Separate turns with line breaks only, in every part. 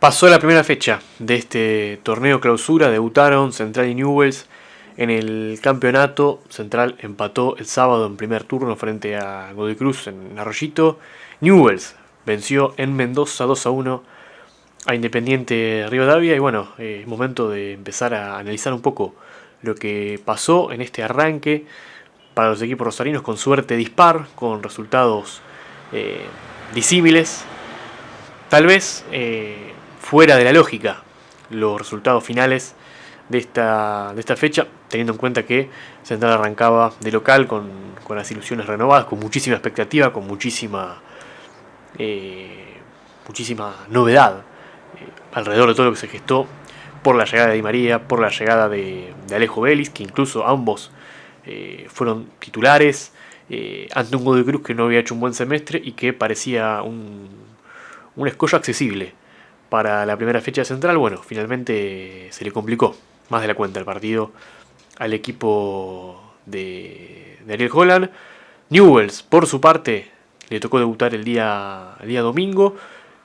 Pasó la primera fecha de este torneo clausura, debutaron Central y Newell's en el campeonato. Central empató el sábado en primer turno frente a Godoy Cruz en Arroyito. Newell's venció en Mendoza 2-1 a Independiente Rivadavia y bueno, es momento de empezar a analizar un poco lo que pasó en este arranque para los equipos rosarinos con suerte dispar, con resultados eh, disímiles. Tal vez fuera de la lógica los resultados finales de esta fecha, teniendo en cuenta que Central arrancaba de local con las ilusiones renovadas, con muchísima expectativa, con muchísima novedad alrededor de todo lo que se gestó por la llegada de Di María, por la llegada de Alejo Vélez, que incluso ambos fueron titulares ante un Godoy Cruz que no había hecho un buen semestre y que parecía un escollo accesible para la primera fecha central. Bueno, finalmente se le complicó más de la cuenta el partido al equipo de Ariel Holland. Newell's, por su parte, le tocó debutar el día domingo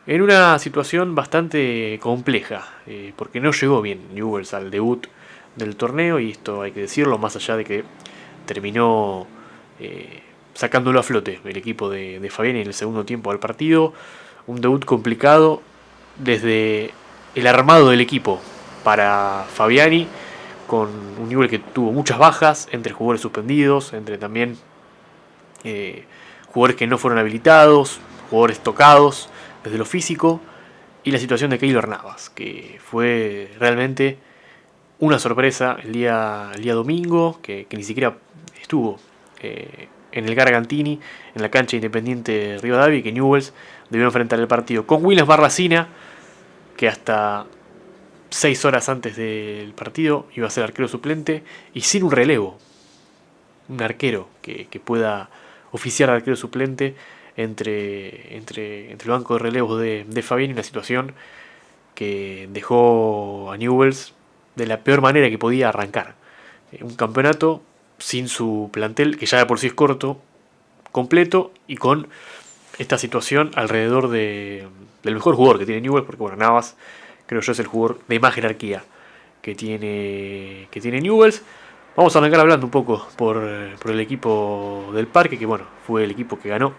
en una situación bastante compleja, porque no llegó bien Newell's al debut del torneo, y esto hay que decirlo, más allá de que terminó sacándolo a flote el equipo de Fabiani en el segundo tiempo del partido. Un debut complicado desde el armado del equipo para Fabiani, con un nivel que tuvo muchas bajas, entre jugadores suspendidos, entre también jugadores que no fueron habilitados, jugadores tocados desde lo físico, y la situación de Keylor Navas, que fue realmente una sorpresa el día domingo, que ni siquiera estuvo en el Gargantini, en la cancha Independiente Rivadavia, y que Newell's debió enfrentar el partido con Williams Barracina, que hasta 6 horas antes del partido iba a ser arquero suplente, y sin un relevo, un arquero que pueda oficiar de arquero suplente entre el banco de relevos de Fabián, una situación que dejó a Newell's de la peor manera que podía arrancar. Un campeonato sin su plantel, que ya de por sí es corto, completo, y con esta situación alrededor del mejor jugador que tiene Newell's, porque bueno, Navas creo yo es el jugador de más jerarquía que tiene Newell's. Vamos a arrancar hablando un poco por el equipo del Parque, que bueno, fue el equipo que ganó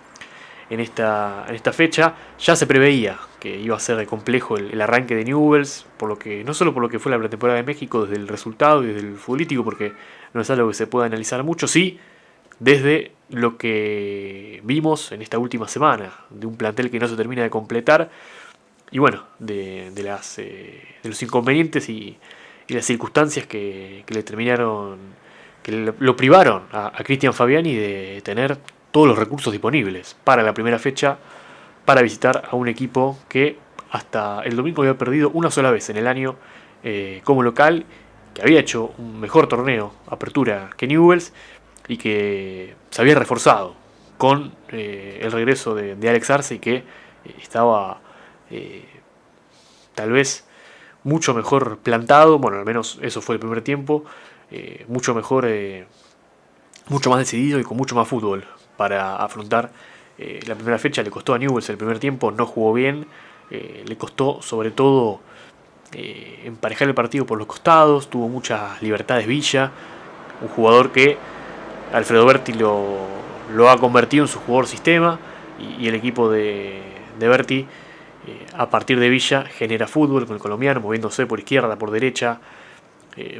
en esta fecha. Ya se preveía que iba a ser complejo el arranque de Newell's, por lo que, no solo por lo que fue la pretemporada de México, desde el resultado y desde el futbolístico, porque no es algo que se pueda analizar mucho, sí, desde lo que vimos en esta última semana, de un plantel que no se termina de completar, y bueno, de los inconvenientes y las circunstancias que le terminaron, que lo privaron a Cristian Fabiani de tener todos los recursos disponibles para la primera fecha, para visitar a un equipo que hasta el domingo había perdido una sola vez en el año como local, que había hecho un mejor torneo, apertura, que Newell's, y que se había reforzado con el regreso de Alex Arce, y que estaba tal vez mucho mejor plantado. Bueno, al menos eso fue el primer tiempo, mucho mejor, mucho más decidido y con mucho más fútbol para afrontar la primera fecha. Le costó a Newell's el primer tiempo, no jugó bien, le costó sobre todo emparejar el partido por los costados, tuvo muchas libertades Villa, un jugador que Alfredo Berti lo ha convertido en su jugador sistema, y el equipo de Berti a partir de Villa genera fútbol con el colombiano, moviéndose por izquierda, por derecha,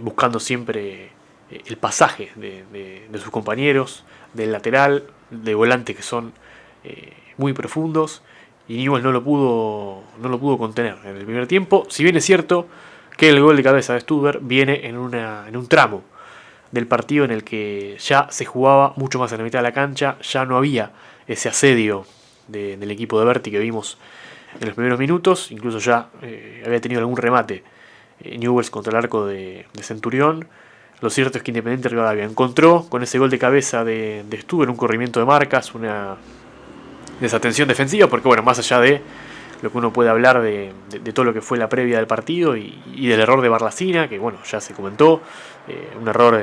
buscando siempre el pasaje de sus compañeros, del lateral, de volante, que son muy profundos, y Newell's no lo pudo contener en el primer tiempo. Si bien es cierto que el gol de cabeza de Stuber viene en un tramo del partido en el que ya se jugaba mucho más en la mitad de la cancha, ya no había ese asedio del equipo de Berti que vimos en los primeros minutos, incluso ya había tenido algún remate Newell's contra el arco de Centurión. Lo cierto es que Independiente Rivadavia encontró con ese gol de cabeza de Stuber un corrimiento de marcas, una desatención defensiva, porque bueno, más allá de lo que uno puede hablar de todo lo que fue la previa del partido y del error de Barlacina, que bueno, ya se comentó, un error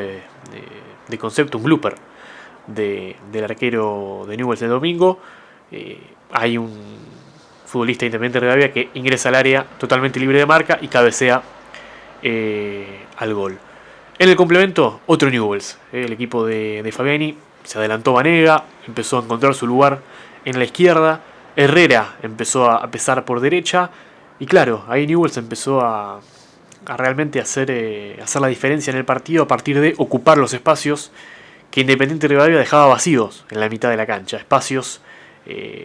de concepto, un blooper del arquero de Newell's el domingo, hay futbolista Independiente Rivadavia, que ingresa al área totalmente libre de marca y cabecea al gol. En el complemento, otro Newell's. El equipo de Fabiani se adelantó Vanega, empezó a encontrar su lugar en la izquierda. Herrera empezó a pesar por derecha. Y claro, ahí Newell's empezó a realmente hacer la diferencia en el partido a partir de ocupar los espacios que Independiente Rivadavia dejaba vacíos en la mitad de la cancha. Espacios,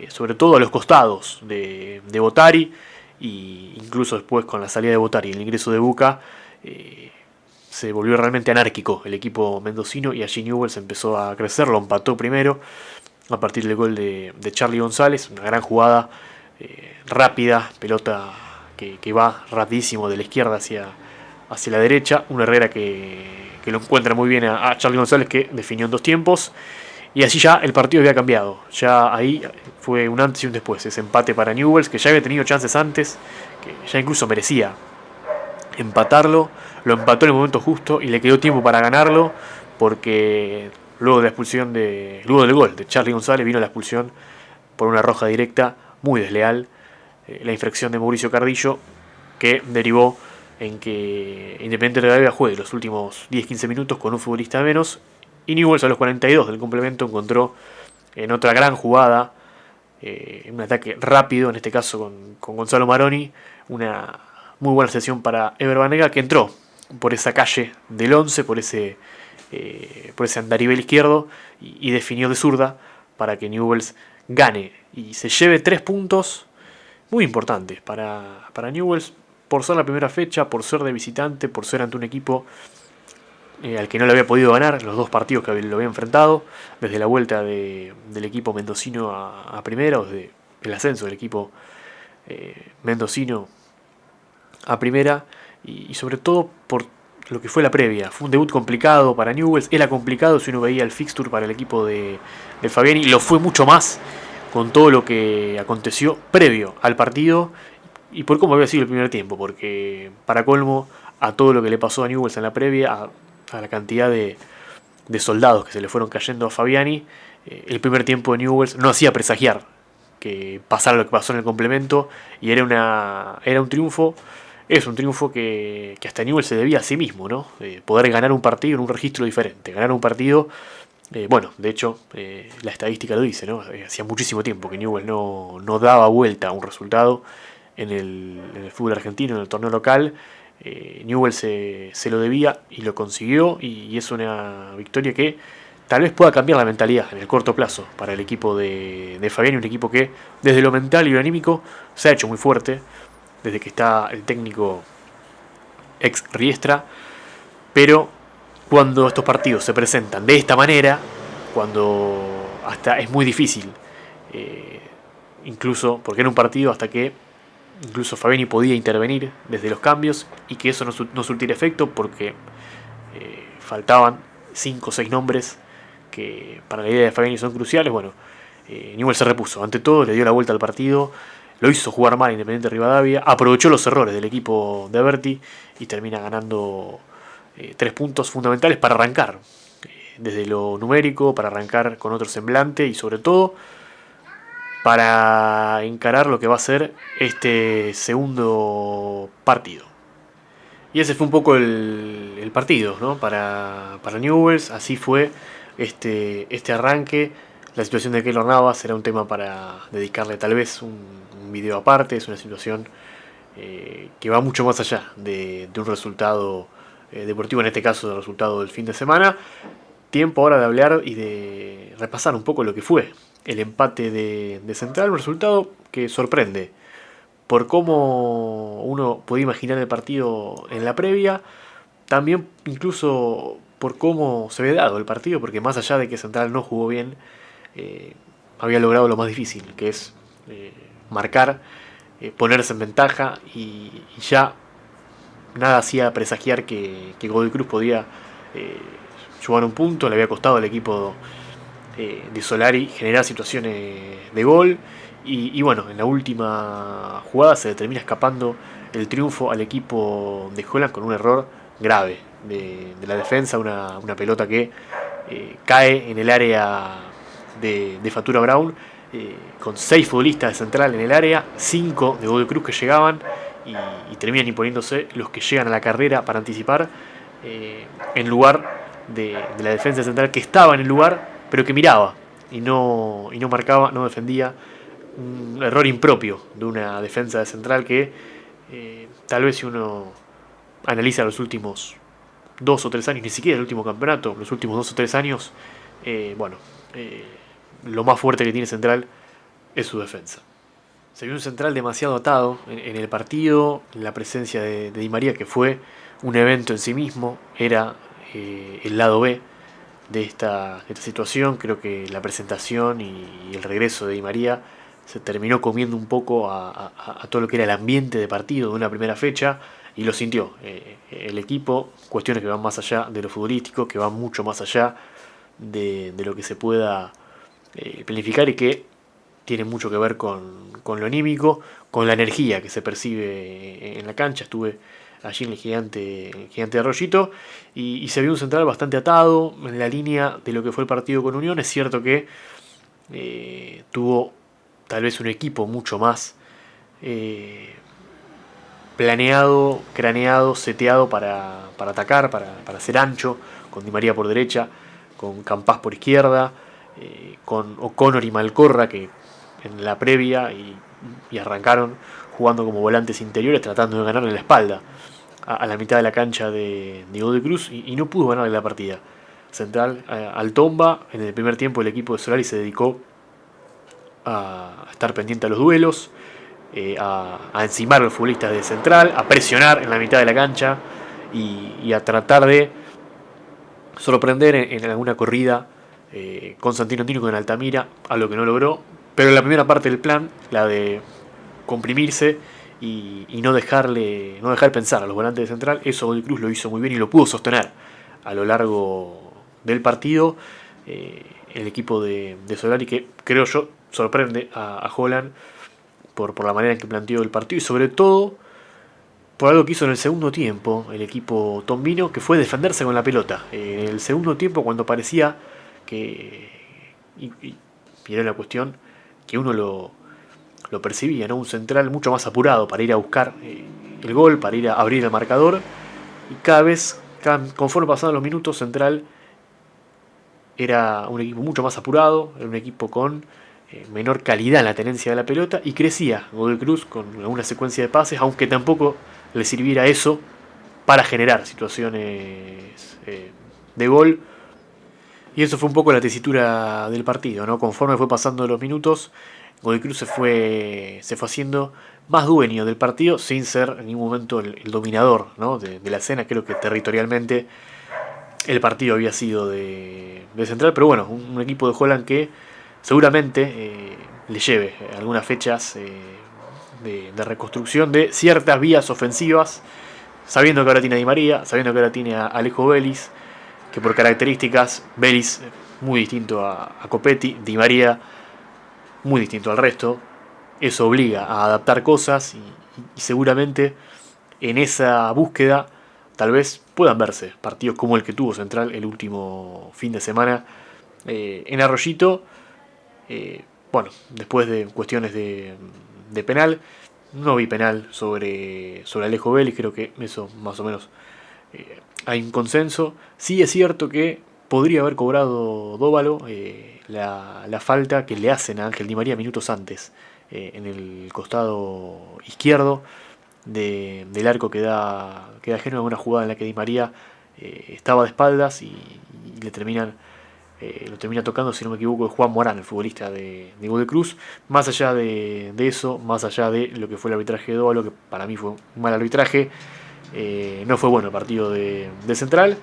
sobre todo a los costados de Bottari, e incluso después con la salida de Bottari y el ingreso de Buca, se volvió realmente anárquico el equipo mendocino y allí Newell's empezó a crecer, lo empató primero a partir del gol de Charlie González, una gran jugada rápida, pelota que va rapidísimo de la izquierda hacia la derecha, un Herrera que lo encuentra muy bien a Charlie González, que definió en 2 tiempos, y así ya el partido había cambiado, ya ahí fue un antes y un después, ese empate para Newell's, que ya había tenido chances antes, que ya incluso merecía empatarlo, lo empató en el momento justo y le quedó tiempo para ganarlo, porque luego de la expulsión luego del gol de Charlie González vino la expulsión por una roja directa muy desleal, la infracción de Mauricio Cardillo, que derivó en que Independiente Rivadavia juegue los últimos 10-15 minutos con un futbolista menos, y Newell's a los 42 del complemento encontró en otra gran jugada, un ataque rápido, en este caso con Gonzalo Maroni, una muy buena sesión para Ever Banega, que entró por esa calle del 11, por ese andarivel izquierdo, y definió de zurda para que Newell's gane y se lleve 3 puntos muy importantes para Newell's, por ser la primera fecha, por ser de visitante, por ser ante un equipo al que no le había podido ganar los 2 partidos que lo había enfrentado, desde la vuelta del equipo mendocino a primera, o desde el ascenso del equipo mendocino a primera, y sobre todo por lo que fue la previa. Fue un debut complicado para Newell's, era complicado si uno veía el fixture para el equipo de Fabiani, lo fue mucho más con todo lo que aconteció previo al partido y por cómo había sido el primer tiempo, porque para colmo a todo lo que le pasó a Newell's en la previa, a la cantidad de soldados que se le fueron cayendo a Fabiani, el primer tiempo de Newell's no hacía presagiar que pasara lo que pasó en el complemento, y era un triunfo. Es un triunfo que hasta Newell's se debía a sí mismo, ¿no? Poder ganar un partido en un registro diferente. Ganar un partido, bueno, de hecho, la estadística lo dice, ¿no? Hacía muchísimo tiempo que Newell's no daba vuelta a un resultado en el fútbol argentino, en el torneo local. Newell's se lo debía y lo consiguió, y es una victoria que tal vez pueda cambiar la mentalidad en el corto plazo para el equipo de Fabiani, un equipo que desde lo mental y lo anímico se ha hecho muy fuerte desde que está el técnico ex Riestra, pero cuando estos partidos se presentan de esta manera, cuando hasta es muy difícil, incluso porque era un partido hasta que incluso Fabiani podía intervenir desde los cambios y que eso no surtiera efecto, porque faltaban 5 o 6 nombres que para la idea de Fabiani son cruciales. Bueno, Newell's se repuso, ante todo le dio la vuelta al partido, lo hizo jugar mal Independiente Rivadavia, aprovechó los errores del equipo de Berti y termina ganando 3 puntos fundamentales para arrancar desde lo numérico, para arrancar con otro semblante y sobre todo para encarar lo que va a ser este segundo partido. Y ese fue un poco el partido, ¿no? Para Newell's. Así fue este arranque. La situación de Keylor Navas será un tema para dedicarle tal vez un video aparte. Es una situación que va mucho más allá de un resultado deportivo, en este caso del resultado del fin de semana. Tiempo ahora de hablar y de repasar un poco lo que fue el empate de Central, un resultado que sorprende por cómo uno podía imaginar el partido en la previa, también incluso por cómo se había dado el partido, porque más allá de que Central no jugó bien, había logrado lo más difícil, que es marcar, ponerse en ventaja, y ya nada hacía presagiar que Godoy Cruz podía llevar un punto. Le había costado al equipo de Solari generar situaciones de gol, y bueno, en la última jugada se le termina escapando el triunfo al equipo de Holland con un error grave de la defensa, una pelota que cae en el área de Fatura Brown, con 6 futbolistas de central en el área, 5 de Godoy Cruz que llegaban y terminan imponiéndose los que llegan a la carrera para anticipar, en lugar de la defensa central que estaba en el lugar pero que miraba y no marcaba, no defendía. Un error impropio de una defensa de central que, tal vez si uno analiza los últimos 2 o 3 años, ni siquiera el último campeonato, los últimos 2 o 3 años, bueno, lo más fuerte que tiene Central es su defensa. Se vio un Central demasiado atado en el partido, la presencia de Di María, que fue un evento en sí mismo, era el lado B de esta situación. Creo que la presentación y el regreso de Di María se terminó comiendo un poco a todo lo que era el ambiente de partido de una primera fecha, y lo sintió el equipo. Cuestiones que van más allá de lo futbolístico, que van mucho más allá de lo que se pueda planificar, y que tiene mucho que ver con lo anímico, con la energía que se percibe en la cancha. Estuve allí en el gigante de Arroyito, y se vio un Central bastante atado en la línea de lo que fue el partido con Unión. Es cierto que tuvo tal vez un equipo mucho más planeado, craneado, seteado para atacar, para ser ancho, con Di María por derecha, con Campás por izquierda, con O'Connor y Malcorra, que en la previa y arrancaron jugando como volantes interiores, tratando de ganarle la espalda a la mitad de la cancha de Godoy Cruz, y no pudo ganarle la partida. Central al tomba. En el primer tiempo el equipo de Solari se dedicó a estar pendiente a los duelos, a encimar a los futbolistas de Central, a presionar en la mitad de la cancha y a tratar de sorprender en alguna corrida con Santino Tino, con Altamira, a lo que no logró. Pero en la primera parte del plan, la de comprimirse y no dejar pensar a los volantes de Central, eso Godoy Cruz lo hizo muy bien y lo pudo sostener a lo largo del partido. El equipo de Solari, que creo yo sorprende a Holland por la manera en que planteó el partido, y sobre todo por algo que hizo en el segundo tiempo el equipo tombino, que fue defenderse con la pelota. En el segundo tiempo, cuando parecía que, y era la cuestión que uno lo percibía, ¿no? Un Central mucho más apurado para ir a buscar el gol, para ir a abrir el marcador, y cada vez, conforme pasaban los minutos, Central era un equipo mucho más apurado, era un equipo con menor calidad en la tenencia de la pelota, y crecía Godoy Cruz con alguna secuencia de pases, aunque tampoco le sirviera eso para generar situaciones de gol. Y eso fue un poco la tesitura del partido, ¿no? Conforme fue pasando los minutos, Godoy Cruz se fue haciendo más dueño del partido, sin ser en ningún momento el dominador, ¿no? de la escena. Creo que territorialmente el partido había sido de Central, pero bueno, un equipo de Holland que seguramente le lleve algunas fechas de reconstrucción de ciertas vías ofensivas, sabiendo que ahora tiene a Di María, sabiendo que ahora tiene a Alejo Vélez, que por características Vélez muy distinto a Copetti, Di María muy distinto al resto. Eso obliga a adaptar cosas, y seguramente en esa búsqueda tal vez puedan verse partidos como el que tuvo Central el último fin de semana en Arroyito. Bueno, después de cuestiones de penal, no vi penal sobre Alejo Vélez. Creo que eso más o menos hay un consenso. Sí es cierto que podría haber cobrado Dóvalo la falta que le hacen a Ángel Di María minutos antes, en el costado izquierdo del arco, que da ajeno a una jugada en la que Di María estaba de espaldas y le lo termina tocando, si no me equivoco, es Juan Morán, el futbolista de Godoy Cruz. Más allá de eso, más allá de lo que fue el arbitraje de Dóvalo, que para mí fue un mal arbitraje, no fue bueno el partido de Central,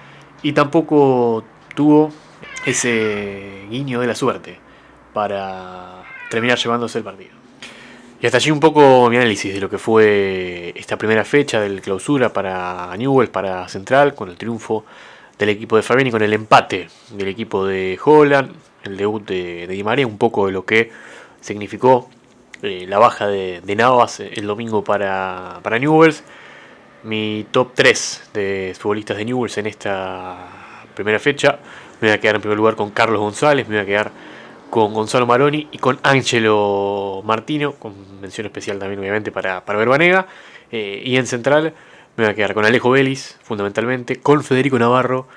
y tampoco tuvo ese guiño de la suerte para terminar llevándose el partido. Y hasta allí un poco mi análisis de lo que fue esta primera fecha del clausura para Newell's, para Central, con el triunfo del equipo de Fabiani, con el empate del equipo de Holland, el debut de Di María, un poco de lo que significó la baja de Navas el domingo para Newell's. Mi top 3 de futbolistas de Newell's en esta primera fecha: me voy a quedar en primer lugar con Carlos González, me voy a quedar con Gonzalo Maroni y con Angelo Martino, con mención especial también obviamente para Verbanega. Y en central me voy a quedar con Alejo Vélez, fundamentalmente, con Federico Navarro,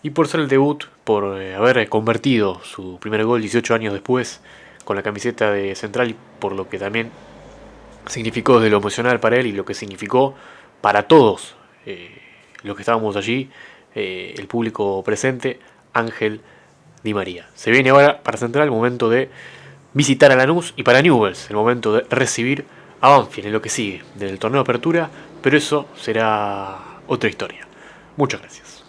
y por ser el debut, por haber convertido su primer gol 18 años después con la camiseta de central, y por lo que también significó desde lo emocional para él y lo que significó para todos los que estábamos allí, el público presente, Ángel Di María. Se viene ahora para Central el momento de visitar a Lanús y para Newell's el momento de recibir a Banfield en lo que sigue del torneo de apertura, pero eso será otra historia. Muchas gracias.